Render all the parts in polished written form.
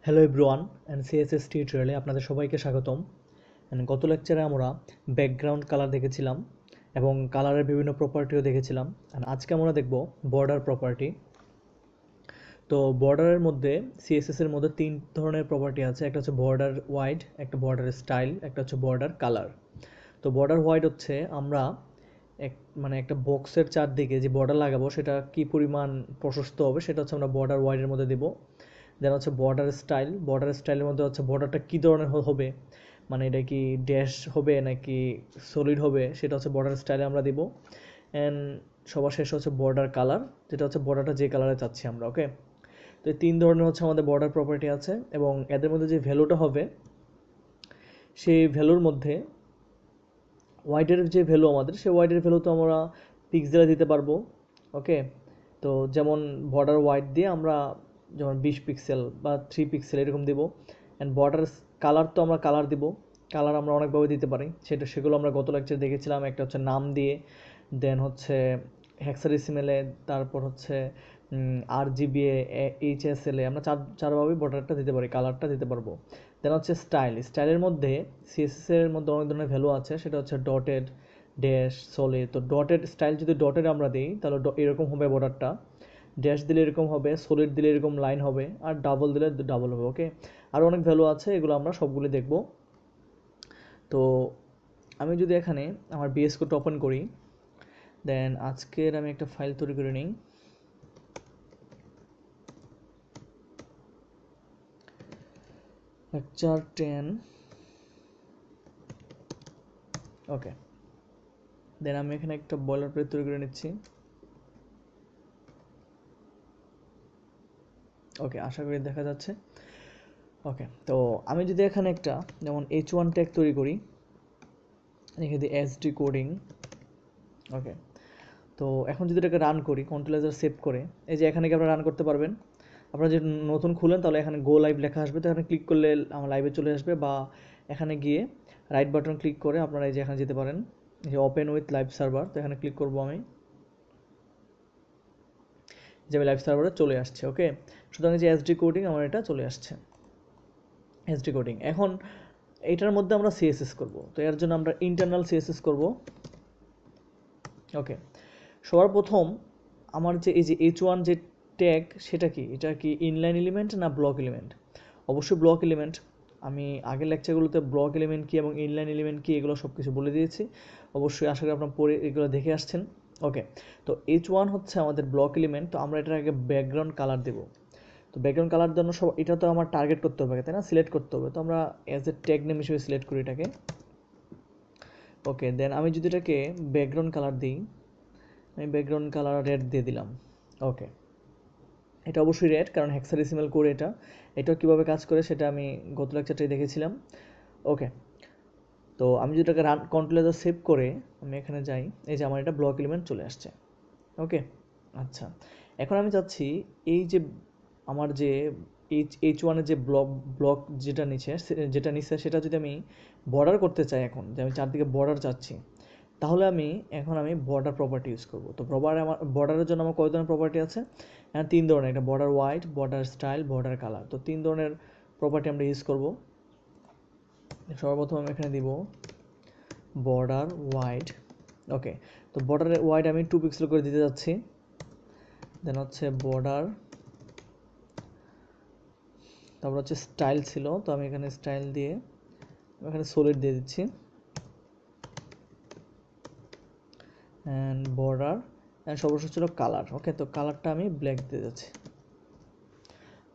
Hello everyone and CSS টিউটোরিয়ালে আপনাদের সবাইকে স্বাগতম। গত লেকচারে আমরা ব্যাকগ্রাউন্ড কালার দেখেছিলাম এবং কালারের বিভিন্ন প্রপার্টিও দেখেছিলাম। আজকে আমরা দেখব বর্ডার প্রপার্টি। তো বর্ডারের মধ্যে সিএসএস এর মধ্যে তিন ধরনের প্রপার্টি আছে। একটা হচ্ছে বর্ডার ওয়াইড, একটা বর্ডার স্টাইল, একটা হচ্ছে বর্ডার কালার। তো বর্ডার ওয়াইড হচ্ছে আমরা একটা বক্সের চারদিকে যে বর্ডার লাগাবো সেটা কি পরিমাণ প্রশস্ত হবে সেটা হচ্ছে আমরা বর্ডার ওয়াইডের মধ্যে দেবো। দেন হচ্ছে বর্ডার স্টাইল, বর্ডার স্টাইলের মধ্যে হচ্ছে বর্ডারটা কী ধরনের হবে, মানে এটা কি ড্যাশ হবে নাকি সলিড হবে, সেটা হচ্ছে বর্ডার স্টাইলে আমরা দিব। অ্যান্ড সবার শেষ হচ্ছে বর্ডার কালার, যেটা হচ্ছে বর্ডারটা যে কালারে চাচ্ছি আমরা। ওকে, তো এই তিন ধরনের হচ্ছে আমাদের বর্ডার প্রপার্টি আছে এবং এদের মধ্যে যে ভ্যালুটা হবে সেই ভ্যালুর মধ্যে ওয়াইডের যে ভ্যালু আমাদের, সেই ওয়াইডের ভ্যালু তো আমরা পিক্সেলে দিতে পারবো। ওকে, তো যেমন বর্ডার ওয়াইড দিয়ে আমরা যেমন 20 পিক্সেল বা 3 পিক্সেল এরকম দিব। অ্যান্ড বর্ডার কালার তো আমরা কালার দিব, কালার আমরা অনেকভাবে দিতে পারি, সেগুলো আমরা গত লেকচারে দেখেছিলাম। একটা হচ্ছে নাম দিয়ে, দেন হচ্ছে হেক্সাডেসিমেলে, তারপর হচ্ছে RGBA, HSL আমরা চারভাবে বর্ডারটা দিতে পারি, কালারটা দিতে পারবো। দেন হচ্ছে স্টাইলের মধ্যে সিএসএস এর মধ্যে অনেক ধরনের ভ্যালু আছে, সেটা হচ্ছে ডটেড, ড্যাশ, সলিড। তো ডটেড স্টাইল যদি ডটেড আমরা দিই তাহলে এরকম হবে বর্ডারটা, ড্যাশ দিলে এরকম হবে, সলিড দিলে এরকম লাইন হবে, আর ডাবল দিলে ডাবল হবে। ওকে, আরও অনেক ভ্যালু আছে, এগুলো আমরা সবগুলো দেখব। তো আমি যদি এখানে আমার বিএস কোডটা ওপেন করি, দেন আজকের আমি একটা ফাইল তৈরি করে নিই। লেকচার 10। ওকে, দেন আমি এখানে একটা বয়লার প্লেট তৈরি করে নিচ্ছি। ওকে, আশা করি দেখা যাচ্ছে। ওকে, তো আমি যদি এখানে একটা যেমন H1 ট্যাগ তৈরি করি, লিখে দিই SD কোডিং। ওকে, তো এখন যদি এটাকে রান করি, কন্ট্রোল এজার সেভ করে, এই যে এখানে কি আপনারা রান করতে পারবেন। আপনারা যদি নতুন খুলেন তাহলে এখানে গো লাইভ লেখা আসবে, তো এখানে ক্লিক করলে আমার লাইভে চলে আসবে, বা এখানে গিয়ে রাইট বাটন ক্লিক করে আপনারা এই যে এখানে যেতে পারেন, এই যে ওপেন উইথ লাইভ সার্ভার। তো এখানে ক্লিক করবো আমি, যে আমি লাইভ সার্ভারে চলে আসছে। ওকে, সুতরাং যে এসডি কোডিং আমার এটা চলে আসছে, এসডি কোডিং। এখন এইটার মধ্যে আমরা সিএসএস করব, তো এর জন্য আমরা ইন্টারনাল সিএসএস করব। ওকে, সবার প্রথম আমার যে এই যে H1 যে ট্যাগ, সেটা কি, এটা কি ইনলাইন এলিমেন্ট না ব্লক এলিমেন্ট? অবশ্যই ব্লক এলিমেন্ট। আমি আগের লেকচারগুলোতে ব্লক এলিমেন্ট কী এবং ইনলাইন এলিমেন্ট কী এগুলো সব কিছু বলে দিয়েছি, অবশ্যই আশা করি আপনারা পরে এগুলো দেখে আসছেন। ওকে, তো H1 হচ্ছে আমাদের ব্লক এলিমেন্ট, তো আমরা এটার আগে ব্যাকগ্রাউন্ড কালার দেবো। তো ব্যাকগ্রাউন্ড কালার জন্য সব এটা তো আমার টার্গেট করতে হবে, তাই না, সিলেক্ট করতে হবে। তো আমরা অ্যাজ এ ট্যাগ নেম হিসেবে সিলেক্ট করি এটাকে। ওকে, দেন আমি যদি এটাকে ব্যাকগ্রাউন্ড কালার দিই, আমি ব্যাকগ্রাউন্ড কালার রেড দিয়ে দিলাম। ওকে, এটা অবশ্যই রেড, কারণ হেক্সাডেসিমাল কোড এটা। এটাও কীভাবে কাজ করে সেটা আমি গত লেকচারটাই দেখেছিলাম। ওকে, তো আমি যদি এটাকে রান কন্ট্রোল সেভ করে আমি এখানে যাই, এই যে আমার এটা ব্লক এলিমেন্ট চলে আসছে। ওকে, আচ্ছা, এখন আমি চাচ্ছি এই যে আমার যে H1-এর যে ব্লক যেটা নিচ্ছে সেটা যদি আমি বর্ডার করতে চাই, এখন যে আমি চারদিকে বর্ডার চাচ্ছি, তাহলে এখন আমি বর্ডার প্রপার্টি ইউজ করব। তো বর্ডারের জন্য আমার কয় ধরনের প্রপার্টি আছে? হ্যাঁ, তিন ধরনের, একটা border wide, border style, border colour. তো তিন ধরনের প্রপার্টি আমরা ইউজ করব। সর্বপ্রথম আমি এখানে দিব বর্ডার ওয়াইড। ওকে, তো বর্ডার ওয়াইড আমি 2 পিক্সেল করে দিতে যাচ্ছি। দেন হচ্ছে বর্ডার, তারপর হচ্ছে স্টাইল ছিল, তো আমি এখানে স্টাইল দিয়ে এখানে সলিড দিয়ে দিচ্ছি। অ্যান্ড বর্ডার, অ্যান্ড সর্বশেষ ছিল কালার। ওকে, তো কালারটা আমি ব্ল্যাক দিয়ে যাচ্ছি।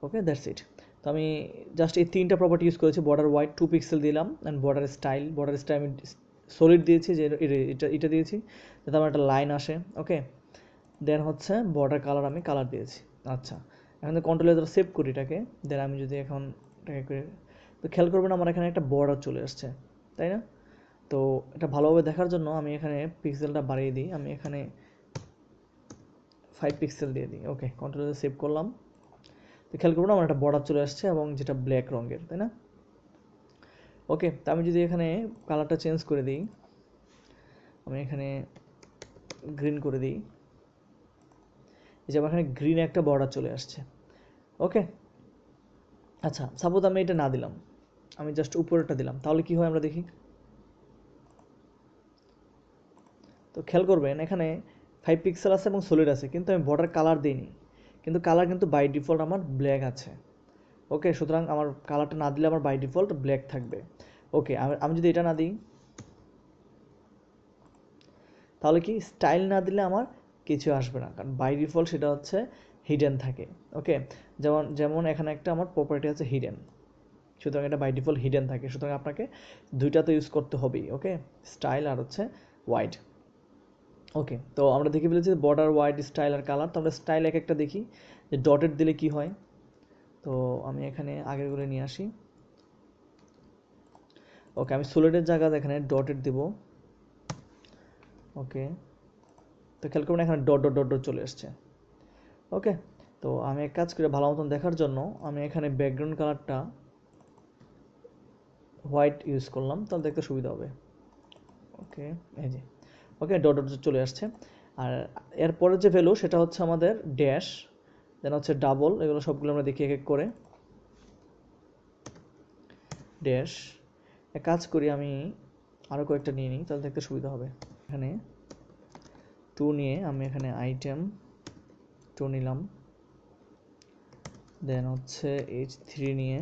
ওকে, দ্যাটস ইট। তো আমি জাস্ট এই তিনটা প্রপার্টি ইউজ করেছি। বর্ডার ওয়াইড 2 পিক্সেল দিলাম, অ্যান্ড বর্ডার স্টাইল আমি সলিড দিয়েছি, যে এটা দিয়েছি যাতে আমার একটা লাইন আসে। ওকে, দেন হচ্ছে বর্ডার কালার আমি কালার দিয়েছি। আচ্ছা, এখন কন্ট্রোল দ্বারা সেভ করি এটাকে। দেন আমি যদি এখন এটাকে করে, তো খেয়াল করবেন আমার এখানে একটা বর্ডার চলে আসছে, তাই না? তো এটা ভালোভাবে দেখার জন্য আমি এখানে পিক্সেলটা বাড়িয়ে দিই, আমি এখানে 5 পিক্সেল দিয়ে দিই। ওকে, কন্ট্রোল সেভ করলাম। তো খেয়াল করবো আমার একটা বর্ডার চলে আসছে এবং যেটা ব্ল্যাক রঙের, তাই না? ওকে, তো আমি যদি এখানে কালারটা চেঞ্জ করে দিই, আমি এখানে গ্রিন করে দিই, এই যে আমার এখানে গ্রিন একটা বর্ডার চলে আসছে। ওকে, আচ্ছা, সাপোজ আমি এটা না দিলাম, আমি জাস্ট উপরেরটা দিলাম, তাহলে কি হয় আমরা দেখি। তো খেয়াল করবেন এখানে 5 পিক্সেল আছে এবং সলিড আছে, কিন্তু আমি বর্ডার কালার দিইনি, কিন্তু কালার কিন্তু বাই ডিফল্ট আমার ব্ল্যাক আছে। ওকে, সুতরাং আমার কালারটা না দিলে আমার বাই ডিফল্ট ব্ল্যাক থাকবে। ওকে, আমি যদি এটা না দিই, তাহলে কি স্টাইল না দিলে আমার কিছু আসবে না, কারণ বাই ডিফল্ট সেটা হচ্ছে হিডেন থাকে। ওকে, যেমন যেমন এখানে একটা আমার প্রপার্টি আছে হিডেন, সুতরাং এটা বাই ডিফল্ট হিডেন থাকে, সুতরাং আপনাকে দুইটা তো ইউজ করতে হবেই। ওকে, স্টাইল আর হচ্ছে ওয়াইড। ওকে, তো আমরা দেখে ফেলেছি বর্ডার, ওয়াইড, স্টাইল আর কালার। তো আমরা স্টাইল এক একটা দেখি যে ডটেড দিলে কি হয়। তো আমি এখানে আগেরগুলো নিয়ে আসি। ওকে, আমি সলিডের জায়গায় এখানে ডটেড দিব। ওকে, তো খেয়াল করবেন এখানে ডট ডট ডট ডট চলে আসছে। ওকে, তো আমি এক কাজ করে ভালো মতন দেখার জন্য আমি এখানে ব্যাকগ্রাউন্ড কালারটা হোয়াইট ইউজ করলাম, তাহলে দেখতে সুবিধা হবে। ওকে, এই যে ওকে, ডট ডট চলে আসছে। আর এরপরে যে ভ্যালু সেটা হচ্ছে আমাদের ড্যাশ, দেন হচ্ছে ডাবল, এগুলো সবগুলো আমরা দেখি এক এক করে। ড্যাশ, এক কাজ করি আমি আরও কয়েকটা নিয়ে নিই, তাহলে দেখতে সুবিধা হবে। এখানে 2 নিয়ে আমি এখানে আইটেম 2 নিলাম, দেন হচ্ছে H3 নিয়ে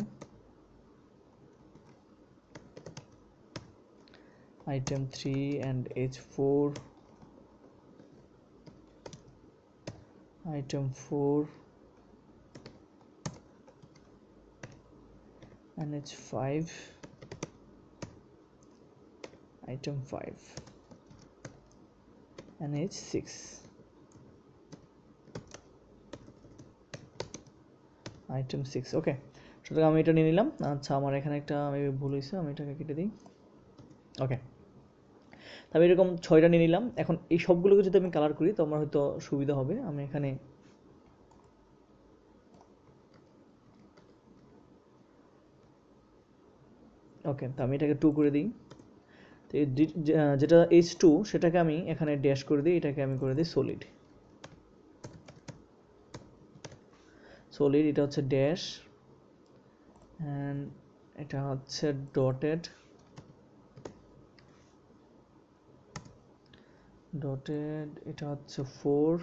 item 3 and H4, item 4 and H5, item 5 and H6, item 6। ওকে, সুতরাং আমি এটা নিয়ে নিলাম। আচ্ছা, আমার এখানে একটা ভুল হয়েছে, আমি এটাকে কেটে দিই। ওকে, তবে এরকম 6টা নিয়ে নিলাম। এখন এই সবগুলোকে যদি আমি কালার করি তো আমার হয়তো সুবিধা হবে। আমি এখানে ওকে, তো আমি এটাকে 2 করে দিই। তো যেটা H2 সেটাকে আমি এখানে ড্যাশ করে দিই, এটাকে আমি করে দিই সলিড। সলিড, এটা হচ্ছে ড্যাশ, অ্যান্ড এটা হচ্ছে ডটেড, ডটেড, এটা হচ্ছে 4,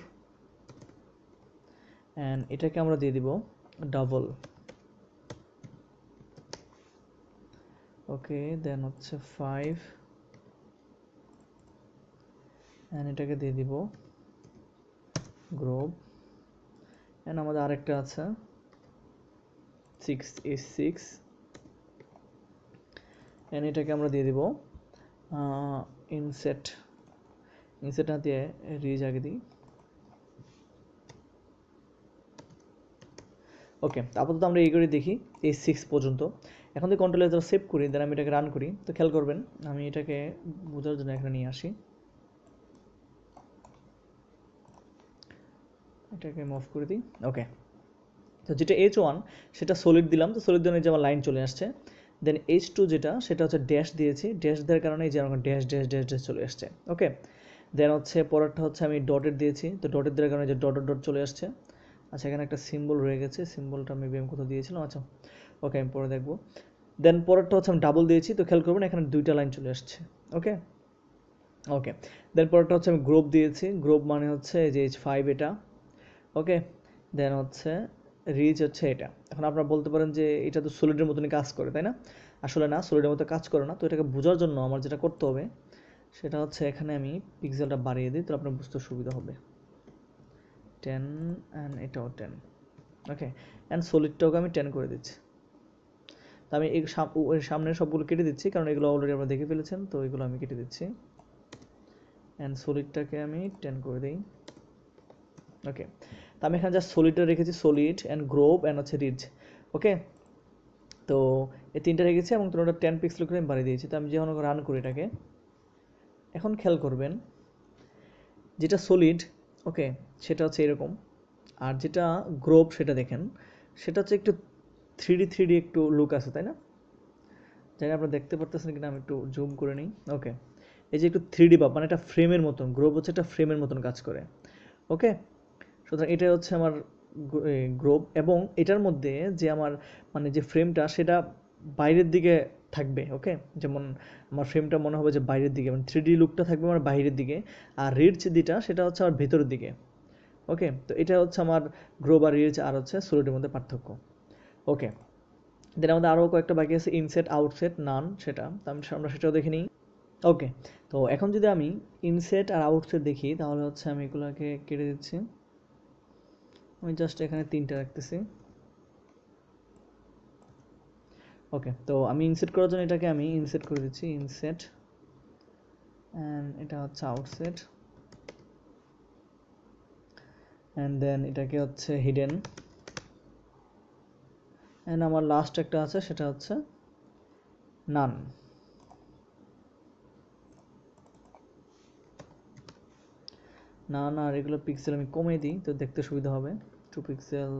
অ্যান্ড এটাকে আমরা দিয়ে দিব ডাবল। ওকে, দেন হচ্ছে 5, অ্যান্ড এটাকে দিয়ে দিব গ্রুপ, অ্যান্ড আমাদের আরেকটা আছে 6, H6, অ্যান্ড এটাকে আমরা দিয়ে দিব ইনসেট। ইনসেট না দিয়ে রিজ আগে দিই। ওকে, আপাতত আমরা এই করে দেখি H6 পর্যন্ত। এখন যদি কন্ট্রোল এজ সেভ করি, দেন আমি এটাকে রান করি, তো খেয়াল করবেন আমি এটাকে বোঝার জন্য এখানে নিয়ে আসি, এটাকে মুভ করে দিই। ওকে, তো যেটা H1 সেটা সলিড দিলাম, তো সলিড দিয়ে যে আমার লাইন চলে আসছে। দেন H2 যেটা সেটা হচ্ছে ড্যাশ দিয়েছি, ড্যাশ দেওয়ার কারণে এই যে আমার ড্যাশ ড্যাশ ড্যাশ ড্যাশ চলে আসছে। ওকে, দেন হচ্ছে পরেরটা হচ্ছে আমি ডটেড দিয়েছি, তো ডটেড দেওয়ার কারণে যে ডট ডট চলে আসছে। আচ্ছা, এখানে একটা সিম্বল রয়ে গেছে, সিম্বলটা মেবি আমি কোথাও দিয়েছিলাম। আচ্ছা, ওকে, আমি পরে দেখবো। দেন পরেরটা হচ্ছে আমি ডাবল দিয়েছি, তো খেয়াল করবেন এখানে দুইটা লাইন চলে আসছে। ওকে, ওকে, দেন পরেরটা হচ্ছে আমি গ্রুপ দিয়েছি, গ্রুপ মানে হচ্ছে যে H5 এটা। ওকে, দেন হচ্ছে রিচ হচ্ছে এটা। এখন আপনারা বলতে পারেন যে এটা তো সলিডের মতনই কাজ করে, তাই না? আসলে না, সলিডের মতো কাজ করে না। তো এটাকে বোঝার জন্য আমার যেটা করতে হবে সেটা হচ্ছে এখানে আমি পিক্সেলটা বাড়িয়ে দিই, তো আপনার বুঝতে সুবিধা হবে। 10 অ্যান্ড এটাও 10। ওকে, অ্যান্ড সলিডটাকে আমি 10 করে দিচ্ছি। তো আমি এই সামনের সবগুলো কেটে দিচ্ছি, কারণ এগুলো অলরেডি আপনারা দেখে ফেলেছেন, তো এগুলো আমি কেটে দিচ্ছি। অ্যান্ড সলিডটাকে আমি 10 করে দিই। ওকে, তো আমি এখানে জাস্ট সলিডটা রেখেছি, সলিড অ্যান্ড গ্রোভ অ্যান্ড হচ্ছে রিজ। ওকে, তো এই তিনটা রেখেছি এবং তোমরা 10 পিক্সেল করে আমি বাড়িয়ে দিয়েছি। তো আমি যখন রান করি এটাকে, এখন খেয়াল করবেন যেটা সলিড, ওকে, সেটা হচ্ছে এরকম, আর যেটা গ্রোভ সেটা দেখেন, সেটা হচ্ছে একটু 3D একটু লুক আছে, তাই না? জানি আপনারা দেখতে পারতেছেন কিনা, আমি একটু জুম করে নিই। ওকে, এই যে একটু 3D ভাব, মানে একটা ফ্রেমের মতন, গ্রোভ হচ্ছে একটা ফ্রেমের মতন কাজ করে। ওকে, সুতরাং এটাই হচ্ছে আমার গ্রোব, এবং এটার মধ্যে যে আমার মানে যে ফ্রেমটা সেটা বাইরের দিকে থাকবে। ওকে, যেমন আমার ফ্রেমটা মনে হবে যে বাইরের দিকে, মানে 3D লুকটা থাকবে আমার বাইরের দিকে, আর রিডস যেটা সেটা হচ্ছে আমার ভেতরের দিকে। ওকে, তো এটা হচ্ছে আমার গ্রোব আর রিডস আর হচ্ছে সলিডের মধ্যে পার্থক্য। ওকে, দেন আমাদের আরও কয়েকটা বাকি আছে, ইনসেট, আউটসেট, নান, সেটা তো আমরা সেটাও দেখে নিই। ওকে, তো এখন যদি আমি ইনসেট আর আউটসেট দেখি তাহলে হচ্ছে আমি এগুলোকে কেটে দিচ্ছি। আমি জাস্ট এখানে 3টা রাখতেছি। ওকে, তো আমি ইনসেট করার জন্য এটাকে আমি ইনসেট করে দিচ্ছি, ইনসেট, অ্যান্ড এটা হচ্ছে আউটসেট, অ্যান্ড দেন এটাকে হচ্ছে হিডেন, অ্যান্ড আমার লাস্ট একটা আছে সেটা হচ্ছে নান। নান আর এগুলো পিক্সেল আমি কমিয়ে দিই তো দেখতে সুবিধা হবে। 2 পিক্সেল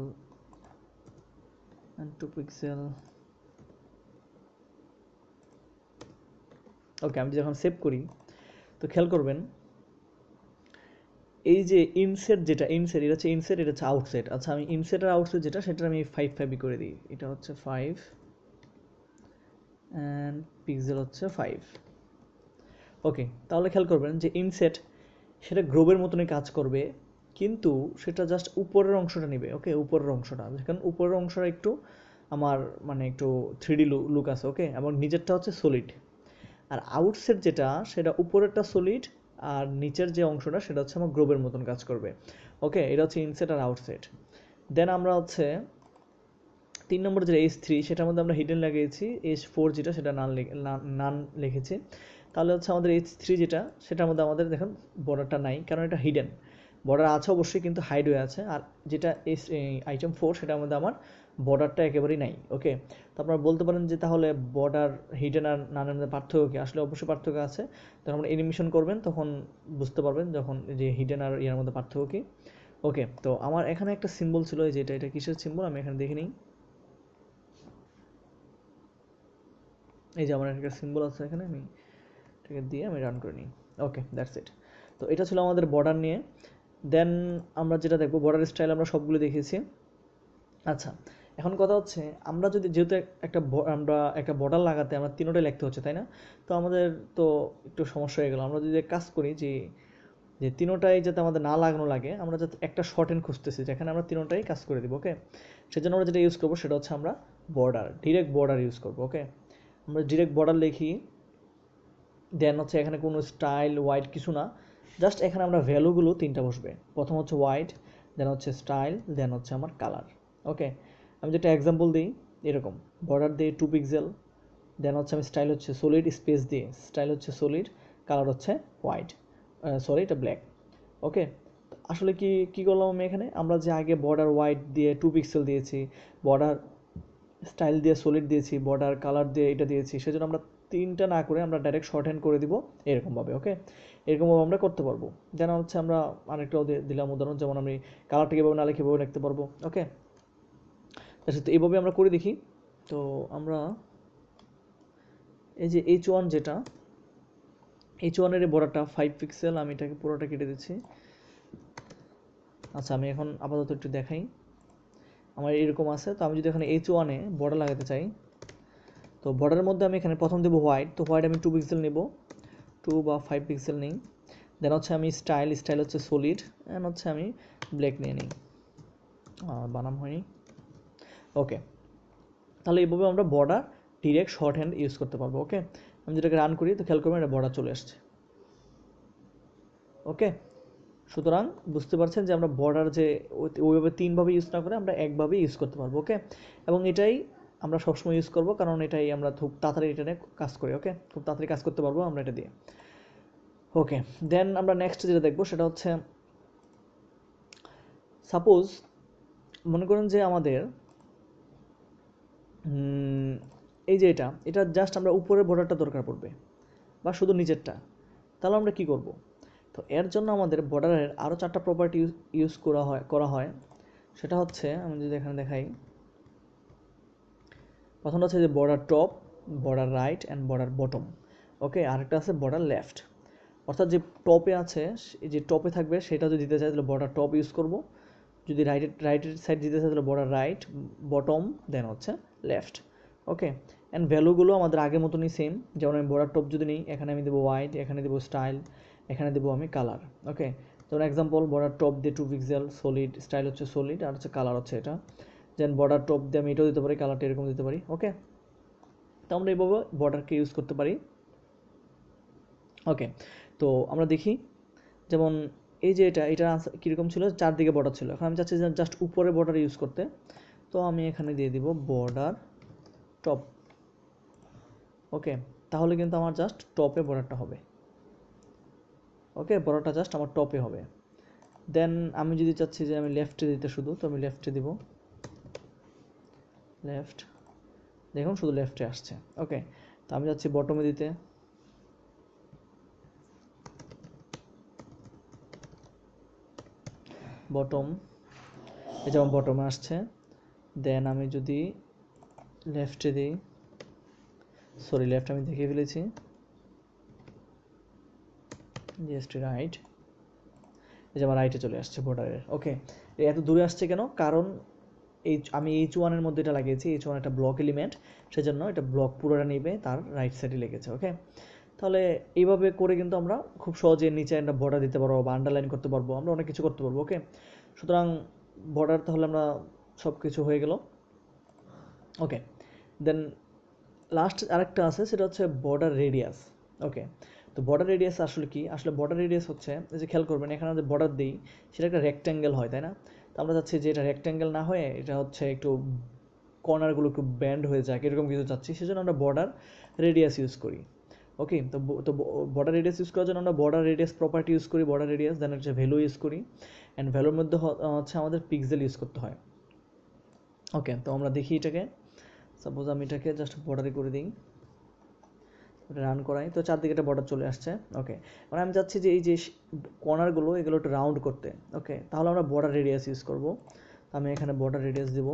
অ্যান্ড 2 পিক্সেল। ওকে, আমি যখন সেভ করি তো খেয়াল করবেন এই যে ইনসেট, যেটা ইনসেট এটা হচ্ছে ইনসেট, এটা হচ্ছে আউটসেট। আচ্ছা, আমি ইনসেট আর আউটসেট যেটা সেটা আমি 5 করে দিই, এটা হচ্ছে 5 অ্যান্ড পিক্সেল হচ্ছে 5। ওকে, তাহলে খেয়াল করবেন যে ইনসেট সেটা গ্রোবের মতনই কাজ করবে, কিন্তু সেটা জাস্ট উপরের অংশটা নেবে। ওকে, উপরের অংশটা, যেখানে উপরের অংশটা একটু আমার মানে একটু 3D লুক আছে। ওকে, এবং নিচেরটা হচ্ছে সলিড। আর আউটসেট যেটা সেটা উপরেরটা সলিড আর নিচের যে অংশটা সেটা হচ্ছে আমার গ্রোবের মতন কাজ করবে। ওকে, এটা হচ্ছে ইনসেট আর আউটসেট। দেন আমরা হচ্ছে 3 নম্বর যে H3 সেটার মধ্যে আমরা হিডেন লাগিয়েছি, H4 যেটা সেটা নান লিখেছি। তাহলে হচ্ছে আমাদের H3 যেটা সেটার মধ্যে আমাদের দেখুন বর্ডারটা নাই, কারণ এটা হিডেন। বর্ডার আছে অবশ্যই কিন্তু হাইড হয়ে আছে। আর যেটা আইটেম 4 সেটার মধ্যে আমার বর্ডারটা একেবারেই নাই। ওকে, তো আপনারা বলতে পারেন যে তাহলে বর্ডার হিডেন আর নানের মধ্যে পার্থক্য কি? আসলে অবশ্যই পার্থক্য আছে। যখন আমরা অ্যানিমেশন করবেন তখন বুঝতে পারবেন যখন যে হিডেন আর ইয়ার মধ্যে পার্থক্য কি। ওকে, তো আমার এখানে একটা সিম্বল ছিল, এই যে এটা কিসের সিম্বল আমি এখানে দেখে নিই। এই যে আমার একটা সিম্বল আছে এখানে, আমি এটাকে দিয়ে আমি রান করে নিই। ওকে, দ্যাটস ইট। তো এটা ছিল আমাদের বর্ডার নিয়ে। দেন আমরা যেটা দেখবো, বর্ডার স্টাইল আমরা সবগুলো দেখেছি। আচ্ছা, এখন কথা হচ্ছে আমরা যদি যেহেতু আমরা একটা বর্ডার লাগাতে আমরা তিনোটাই লিখতে হচ্ছে, তাই না? তো আমাদের তো একটু সমস্যা হয়ে গেল। আমরা যদি কাজ করি যে যে তিনোটাই যাতে আমাদের না লাগানো লাগে, আমরা যাতে একটা শর্ট হ্যান্ড খুঁজতেছি যেখানে আমরা তিনোটাই কাজ করে দিব। ওকে, সেজন্য আমরা যেটা ইউজ করবো সেটা হচ্ছে আমরা বর্ডার, ডিরেক্ট বর্ডার ইউজ করবো। ওকে, আমরা ডিরেক্ট বর্ডার লিখি, দেন হচ্ছে এখানে কোনো স্টাইল ওয়াইড কিছু না, জাস্ট এখানে আমরা ভ্যালুগুলো 3টা বসবে। প্রথম হচ্ছে ওয়াইড, দেন হচ্ছে স্টাইল, দেন হচ্ছে আমার কালার। ওকে, আমি যেটা এক্সাম্পল দিই এরকম, বর্ডার দিয়ে 2 পিক্সেল, দেন হচ্ছে আমি স্টাইল হচ্ছে সলিড, স্পেস দিয়ে স্টাইল হচ্ছে সলিড, কালার হচ্ছে হোয়াইট, সরি এটা ব্ল্যাক। ওকে, আসলে কি কি করলাম আমি এখানে, আমরা যে আগে বর্ডার হোয়াইট দিয়ে 2 পিক্সেল দিয়েছি, বর্ডার স্টাইল দিয়ে সলিড দিয়েছি, বর্ডার কালার দিয়ে এটা দিয়েছি, সেজন্য আমরা 3টা না করে আমরা ডাইরেক্ট শর্ট হ্যান্ড করে দিব এরকমভাবে। ওকে, এরকমভাবে আমরা করতে পারবো। যেন হচ্ছে আমরা আরেকটাও দিলাম উদাহরণ, যেমন আমি কালারটা কীভাবে না লিখে কীভাবে লিখতে পারবো। ওকে, তো এইভাবে আমরা করে দেখি। তো আমরা এই যে H1 যেটা, H1 এর বর্ডারটা 5 পিক্সেল, আমি এটাকে পুরোটা কেটে দিচ্ছি। আচ্ছা, আমি এখন আপাতত একটু দেখাই, আমার এরকম আছে। তো আমি যদি এখানে H1 এ বর্ডার লাগাতে চাই, তো বর্ডারের মধ্যে আমি এখানে প্রথম দেবো হোয়াইট, তো হোয়াইট আমি 2 পিক্সেল নেব, 2 বা 5 পিক্সেল নিই। দেন হচ্ছে আমি স্টাইল হচ্ছে সলিড, অ্যান্ড হচ্ছে আমি ব্ল্যাক নিয়ে নিই, বানাম হয়নি। ওকে, তাহলে এইভাবে আমরা border direct short hand use করতে পারবো। ওকে, আমি যেটাকে রান করি তো খেয়াল করবেন এটা বর্ডার চলে আসছে। ওকে, সুতরাং বুঝতে পারছেন যে আমরা বর্ডার যে ওইভাবে 3ভাবে ইউজ না করে আমরা একভাবেই ইউজ করতে পারবো। ওকে, এবং এটাই আমরা সবসময় ইউজ করবো, কারণ এটাই আমরা খুব তাড়াতাড়ি এটা নিয়ে কাজ করি। ওকে, খুব তাড়াতাড়ি কাজ করতে পারবো আমরা এটা দিয়ে। ওকে, দেন আমরা নেক্সট যেটা দেখবো সেটা হচ্ছে, সাপোজ মনে করেন যে আমাদের এই যে এটা জাস্ট আমরা উপরের বর্ডারটা দরকার পড়বে বা শুধু নিচেরটা, তাহলে আমরা কি করব? তো এর জন্য আমাদের বর্ডারের আরও 4টা প্রপার্টি ইউজ করা হয়। সেটা হচ্ছে আমি যদি এখানে দেখাই, প্রথমটা হচ্ছে যে border top, border right and border bottom. Okay, আরেকটা আছে বর্ডার লেফট। অর্থাৎ যে টপে আছে, যে টপে থাকবে সেটা যদি দিতে চাই তাহলে বর্ডার টপ ইউজ করব, যদি রাইটের সাইড দিতে চাই তাহলে বর্ডার রাইট, বটম, দেন হচ্ছে লেফট। ওকে, অ্যান্ড ভ্যালুগুলো আমাদের আগের মতনই সেম। যেমন আমি বর্ডার টপ যদি নিই, এখানে আমি দেবো হোয়াইট, এখানে দেবো স্টাইল, এখানে দেবো আমি কালার। ওকে, যেমন এক্সাম্পল বর্ডার টপ দিয়ে 2 পিক্সেল, সলিড, স্টাইল হচ্ছে সলিড, আর হচ্ছে কালার হচ্ছে এটা। দেন বর্ডার টপ দিয়ে আমি এটাও দিতে পারি, কালারটা এরকম দিতে পারি। ওকে, তো আমরা এইভাবে বর্ডারকে ইউজ করতে পারি। ওকে, তো আমরা দেখি, যেমন এই যে এটা কীরকম ছিল, চারদিকে বর্ডার ছিল। এখন আমি চাচ্ছি যে জাস্ট উপরে বর্ডার ইউজ করতে, তো আমি এখানে দিয়ে দিব বর্ডার টপ। ওকে, তাহলে কিন্তু আমার জাস্ট টপে বর্ডারটা হবে। ওকে, বর্ডারটা জাস্ট আমার টপে হবে। দেন আমি যদি চাচ্ছি যে আমি লেফটে দিতে শুধু, তো আমি লেফটে দিব, লেফট, দেখুন শুধু লেফটে আসছে। ওকে, তো আমি যাচ্ছি বটমে দিতে, বটম, এই যেমন বটমে আসছে। দেন আমি যদি লেফটে দিই, সরি লেফট আমি দেখিয়ে ফেলেছি, জাস্ট রাইট, এই যে আমার রাইটে চলে আসছে বর্ডারের। ওকে, এত দূরে আসছে কেন? কারণ আমি H1-এর মধ্যে এটা লাগিয়েছি, H1 একটা ব্লক এলিমেন্ট, সেজন্য এটা ব্লক পুরোটা নিবে, তার রাইট সাইডে লেগেছে। ওকে, তাহলে এইভাবে করে কিন্তু আমরা খুব সহজে নিচে একটা বর্ডার দিতে পারবো বা আন্ডারলাইন করতে পারবো, আমরা অনেক কিছু করতে পারবো। ওকে, সুতরাং বর্ডার তাহলে আমরা সব কিছু হয়ে গেল। ওকে, দেন লাস্ট আরেকটা আছে, সেটা হচ্ছে বর্ডার রেডিয়াস। ওকে, তো বর্ডার রেডিয়াস আসলে কি? আসলে বর্ডার রেডিয়াস হচ্ছে, এই যে খেয়াল করবেন এখানে যে বর্ডার দিই, সেটা একটা রেক্ট্যাঙ্গেল হয়, তাই না? তো আমরা চাচ্ছি যে এটা রেক্ট্যাঙ্গেল না হয়ে এটা হচ্ছে একটু কর্নারগুলো একটু ব্যান্ড হয়ে যায়, এরকম কিছু চাচ্ছি, সেজন্য আমরা বর্ডার রেডিয়াস ইউজ করি। ওকে, তো বর্ডার রেডিয়াস ইউজ করার জন্য আমরা বর্ডার রেডিয়াস প্রপার্টি ইউজ করি, বর্ডার রেডিয়াস, দেন হচ্ছে ভ্যালু ইউজ করি, অ্যান্ড ভ্যালুর মধ্যে হচ্ছে আমাদের পিক্সেল ইউজ করতে হয়। ওকে, তো আমরা দেখি এটাকে, সাপোজ আমি এটাকে জাস্ট বর্ডারে করে দিই, রান করাই, তো চারদিকে একটা বর্ডার চলে আসছে। ওকে, মানে আমি চাচ্ছি যে এই যে কর্নারগুলো এগুলো একটু রাউন্ড করতে। ওকে, তাহলে আমরা বর্ডার রেডিয়াস ইউজ করব। আমি এখানে বর্ডার রেডিয়াস দেব,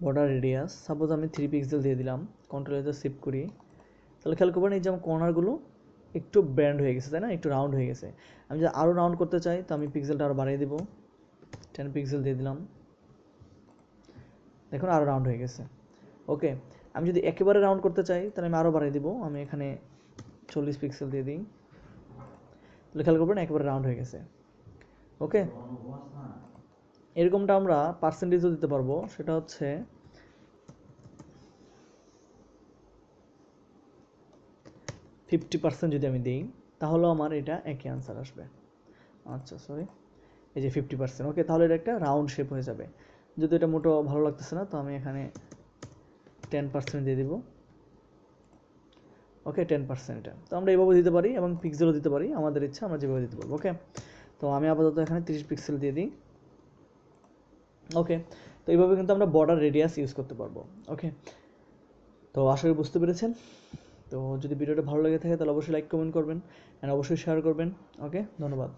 বর্ডার রেডিয়াস সাপোজ আমি 3 পিক্সেল দিয়ে দিলাম, কন্ট্রোল শিফট করি, তাহলে খেয়াল করবেন এই যে আমার কর্নারগুলো একটু ব্যান্ড হয়ে গেছে, তাই না? একটু রাউন্ড হয়ে গেছে। আমি যদি আরও রাউন্ড করতে চাই, তো আমি পিক্সেলটা আরও বাড়িয়ে দেবো, 10 পিক্সেল দিয়ে দিলাম, দেখুন আরও রাউন্ড হয়ে গেছে। ওকে, আমি যদি একেবারে রাউন্ড করতে চাই, তাহলে আমি আরও বাড়িয়ে দিব, আমি এখানে 40 পিক্সেল দিয়ে দিই, তাহলে খেয়াল করবেন একেবারে রাউন্ড হয়ে গেছে। ওকে, এরকমটা আমরা পার্সেন্টেজও দিতে পারবো, সেটা হচ্ছে 50% যদি আমি দিই, তাহলেও আমার এটা একই আনসার আসবে। আচ্ছা সরি, এই যে 50%। ওকে, তাহলে এটা একটা রাউন্ড শেপ হয়ে যাবে। যদি এটা মোটো ভালো লাগতেছে না, তো আমি এখানে 10% দিয়ে দিব। ওকে, 10% এটা, তো আমরা এইভাবে দিতে পারি, এবং পিক্সেলও দিতে পারি, আমাদের ইচ্ছা আমরা যেভাবে দিতে পারবো। ওকে, তো আমি আপাতত এখানে 30 পিক্সেল দিয়ে দিই। ওকে, তো এইভাবে কিন্তু আমরা বর্ডার রেডিয়াস ইউজ করতে পারবো। ওকে, তো আশা করি বুঝতে পেরেছেন। তো যদি ভিডিওটা ভালো লেগে থাকে তাহলে অবশ্যই লাইক কমেন্ট করবেন, অ্যান্ড অবশ্যই শেয়ার করবেন। ওকে, ধন্যবাদ।